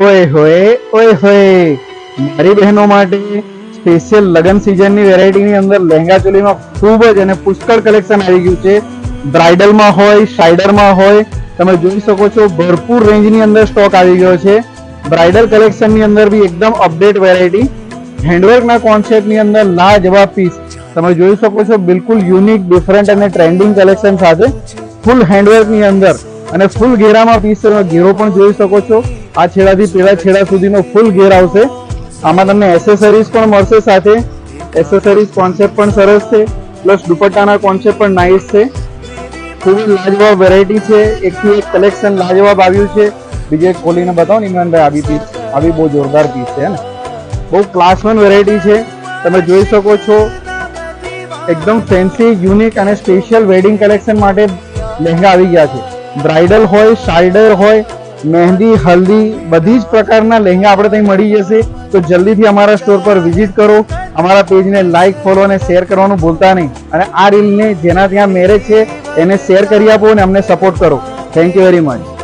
ઓય હોય મારી બહેનો માટે સ્પેશિયલ લગન સિઝનની વેરાયટીની અંદર લહેંગા ચોલીમાં ખૂબ જ અને પુષ્કળ કલેક્શન આવી ગયું છે. બ્રાઇડલમાં હોય, સાઇડરમાં હોય, તમે જોઈ શકો છો ભરપૂર રેન્જની અંદર સ્ટોક આવી ગયો છે. બ્રાઇડલ કલેક્શનની અંદર બી એકદમ અપડેટ વેરાયટી, હેન્ડવર્કના કોન્સેપ્ટની અંદર લાજવાબ પીસ તમે જોઈ શકો છો, બિલકુલ યુનિક, ડિફરન્ટ અને ટ્રેન્ડિંગ કલેક્શન સાથે ફૂલ હેન્ડવર્કની અંદર અને ફૂલ ઘેરામાં પીસ, ઘેરો પણ જોઈ શકો છો. આ છેડાથી પેલા છેડા સુધીનો ફૂલ ઘેર આવશે. આમાં તમને એસેસરીઝ પણ મળશે, સાથે એસેસરીઝ કોન્સેપ્ટ પણ સરસ છે, પ્લસ દુપટ્ટાના કોન્સેપ્ટ પણ નાઇસ છે. ખૂબ જ લાજવાબ વેરાયટી છે, એકથી એક કલેક્શન લાજવાબ આવ્યું છે. બીજે એક ખોલીને બતાવો ને ઇમરાનભાઈ, આવી પીસ, આવી બહુ જોરદાર પીસ છે ને, બહુ ક્લાસ વન વેરાયટી છે. તમે જોઈ શકો છો એકદમ ફેન્સી, યુનિક અને સ્પેશિયલ વેડિંગ કલેક્શન માટે લહેંગા આવી ગયા છે. બ્રાઇડલ હોય, સાઇડર હોય, મહેંદી, હલ્દી, બધી જ પ્રકારના લહેંગા આપણે ત્યાં મળી જશે. તો જલ્દીથી અમારા સ્ટોર પર વિઝિટ કરો. અમારા પેજને લાઇક, ફોલો અને શેર કરવાનું ભૂલતા નહીં. અને આ રીલને જેના ત્યાં મેરેજ છે એને શેર કરી આપો અને અમને સપોર્ટ કરો. Thank you very much.